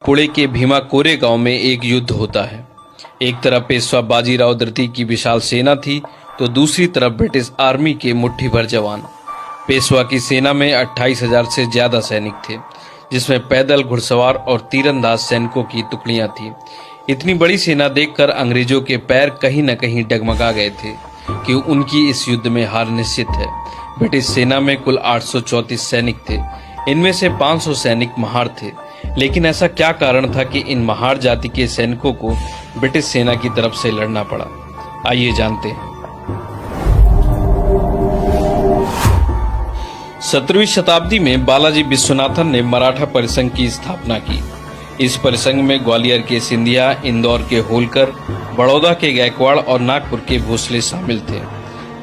पुणे के भीमा कोरेगांव में एक युद्ध होता है। एक तरफ पेशवा बाजीराव द्वितीय की विशाल सेना थी तो दूसरी तरफ ब्रिटिश आर्मी के मुट्ठी भर जवान। पेशवा की सेना में 28,000 से ज्यादा सैनिक थे, जिसमें पैदल, घुड़सवार और तीरंदाज सैनिकों की टुकड़ियां थीं। इतनी बड़ी सेना देखकर अंग्रेजों के पैर कहीं न कहीं डगमगा गए थे कि उनकी इस युद्ध में हार निश्चित है। ब्रिटिश सेना में कुल 834 सैनिक थे। इनमें से 500 सैनिक महार थे। लेकिन ऐसा क्या कारण था कि इन महार जाति के सैनिकों को ब्रिटिश सेना की तरफ से लड़ना पड़ा? आइए जानते हैं। 17वीं शताब्दी में बालाजी विश्वनाथन ने मराठा परिसंघ की स्थापना की। इस परिसंघ में ग्वालियर के सिंधिया, इंदौर के होलकर, बड़ौदा के गायकवाड़ और नागपुर के भोसले शामिल थे।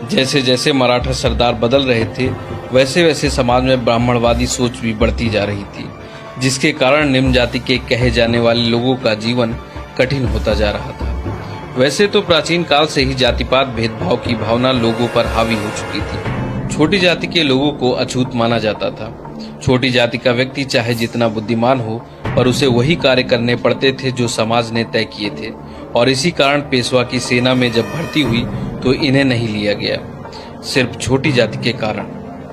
जैसे जैसे मराठा सरदार बदल रहे थे, वैसे वैसे समाज में ब्राह्मणवादी सोच भी बढ़ती जा रही थी, जिसके कारण निम्न जाति के कहे जाने वाले लोगों का जीवन कठिन होता जा रहा था। वैसे तो प्राचीन काल से ही जातिपात भेदभाव की भावना लोगों पर हावी हो चुकी थी। छोटी जाति के लोगों को अछूत माना जाता था। छोटी जाति का व्यक्ति चाहे जितना बुद्धिमान हो, पर उसे वही कार्य करने पड़ते थे जो समाज ने तय किए थे। और इसी कारण पेशवा की सेना में जब भर्ती हुई तो इन्हें नहीं लिया गया, सिर्फ छोटी जाति के कारण।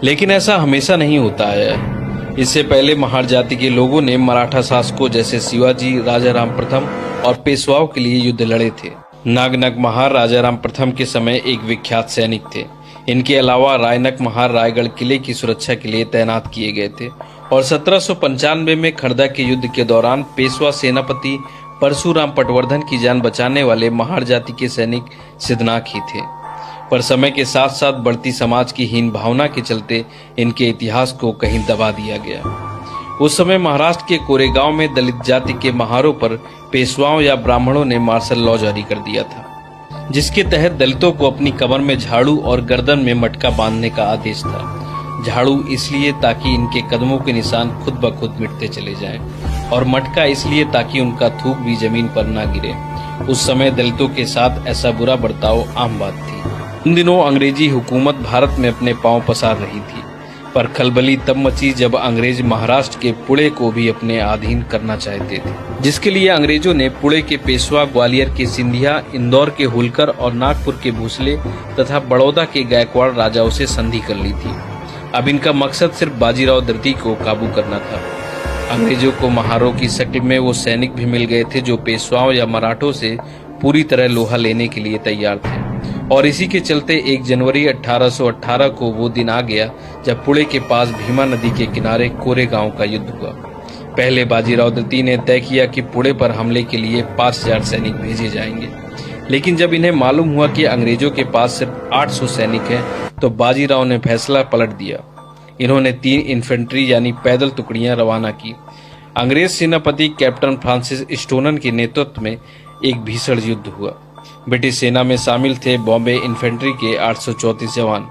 लेकिन ऐसा हमेशा नहीं होता है। इससे पहले महार जाति के लोगों ने मराठा शासकों जैसे शिवाजी, राजाराम प्रथम और पेशवाओं के लिए युद्ध लड़े थे। नागनक महार राजाराम प्रथम के समय एक विख्यात सैनिक थे। इनके अलावा रायनक महार रायगढ़ किले की सुरक्षा के लिए तैनात किए गए थे। और 1795 में खड़दा के युद्ध के दौरान पेशवा सेनापति परशुराम पटवर्धन की जान बचाने वाले महार जाति के सैनिक सिद्धनाथ ही थे। पर समय के साथ साथ बढ़ती समाज की हीन भावना के चलते इनके इतिहास को कहीं दबा दिया गया। उस समय महाराष्ट्र के कोरेगांव में दलित जाति के महारों पर पेशवाओं या ब्राह्मणों ने मार्शल लॉ जारी कर दिया था, जिसके तहत दलितों को अपनी कमर में झाड़ू और गर्दन में मटका बांधने का आदेश था। झाड़ू इसलिए ताकि इनके कदमों के निशान खुद ब खुद मिटते चले जाएं, और मटका इसलिए ताकि उनका थूक भी जमीन पर ना गिरे। उस समय दलितों के साथ ऐसा बुरा बर्ताव आम बात थी। उन दिनों अंग्रेजी हुकूमत भारत में अपने पांव पसार रही थी, पर खलबली तब मची जब अंग्रेज महाराष्ट्र के पुणे को भी अपने अधीन करना चाहते थे, जिसके लिए अंग्रेजों ने पुणे के पेशवा, ग्वालियर के सिंधिया, इंदौर के होलकर और नागपुर के भोसले तथा बड़ौदा के गायकवाड़ राजाओं से संधि कर ली थी। अब इनका मकसद सिर्फ बाजीराव द्वितीय को काबू करना था। अंग्रेजों को महारों की शक्ल में वो सैनिक भी मिल गए थे जो पेशवाओं या मराठों से पूरी तरह लोहा लेने के लिए तैयार थे। और इसी के चलते 1 जनवरी 1818 को वो दिन आ गया जब पुणे के पास भीमा नदी के किनारे कोरेगांव का युद्ध हुआ। पहले बाजीराव द्वितीय ने तय किया कि पुणे पर हमले के लिए 5,000 सैनिक भेजे जाएंगे। लेकिन जब इन्हें मालूम हुआ कि अंग्रेजों के पास सिर्फ 800 सैनिक हैं, तो बाजीराव ने फैसला पलट दिया। इन्होंने 3 इन्फेंट्री यानी पैदल टुकड़ियां रवाना की। अंग्रेज सेनापति कैप्टन फ्रांसिस स्टोनन के नेतृत्व में एक भीषण युद्ध हुआ। ब्रिटिश सेना में शामिल थे बॉम्बे इन्फेंट्री के 834 जवान,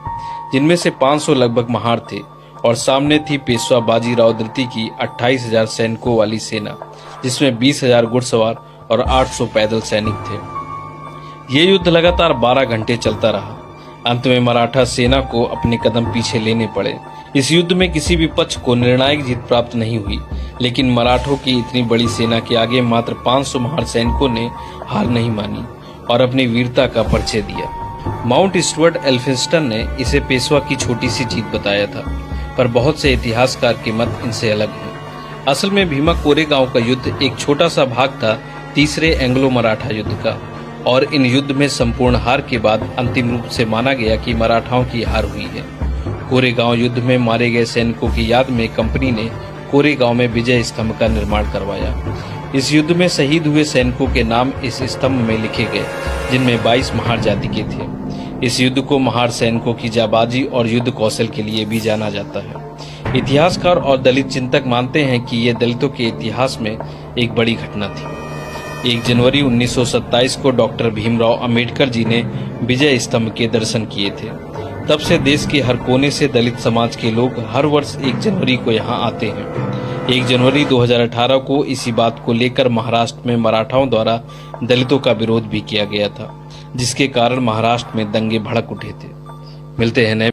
जिनमें से 500 लगभग महार थे, और सामने थी पेशवा बाजीराव द्वितीय की 28,000 सैनिकों वाली सेना, जिसमें 20,000 घुड़सवार और 800 पैदल सैनिक थे। ये युद्ध लगातार 12 घंटे चलता रहा। अंत में मराठा सेना को अपने कदम पीछे लेने पड़े। इस युद्ध में किसी भी पक्ष को निर्णायक जीत प्राप्त नहीं हुई, लेकिन मराठों की इतनी बड़ी सेना के आगे मात्र 500 महार सैनिकों ने हार नहीं मानी और अपनी वीरता का परिचय दिया। माउंट स्टुअर्ट एल्फिंस्टन ने इसे पेशवा की छोटी सी जीत बताया था, पर बहुत से इतिहासकार के मत इनसे अलग हैं। असल में भीमा कोरेगांव का युद्ध एक छोटा सा भाग था तीसरे एंग्लो मराठा युद्ध का, और इन युद्ध में संपूर्ण हार के बाद अंतिम रूप से माना गया कि मराठाओं की हार हुई है। कोरेगांव युद्ध में मारे गए सैनिकों की याद में कंपनी ने कोरेगांव में विजय स्तंभ का निर्माण करवाया। इस युद्ध में शहीद हुए सैनिकों के नाम इस स्तंभ में लिखे गए, जिनमें 22 महार जाति के थे। इस युद्ध को महार सैनिकों की जाबाजी और युद्ध कौशल के लिए भी जाना जाता है। इतिहासकार और दलित चिंतक मानते हैं कि यह दलितों के इतिहास में एक बड़ी घटना थी। 1 जनवरी 1927 को डॉक्टर भीमराव अंबेडकर जी ने विजय स्तंभ के दर्शन किए थे। तब से देश के हर कोने से दलित समाज के लोग हर वर्ष 1 जनवरी को यहाँ आते हैं। 1 जनवरी 2018 को इसी बात को लेकर महाराष्ट्र में मराठाओं द्वारा दलितों का विरोध भी किया गया था, जिसके कारण महाराष्ट्र में दंगे भड़क उठे थे। मिलते हैं नए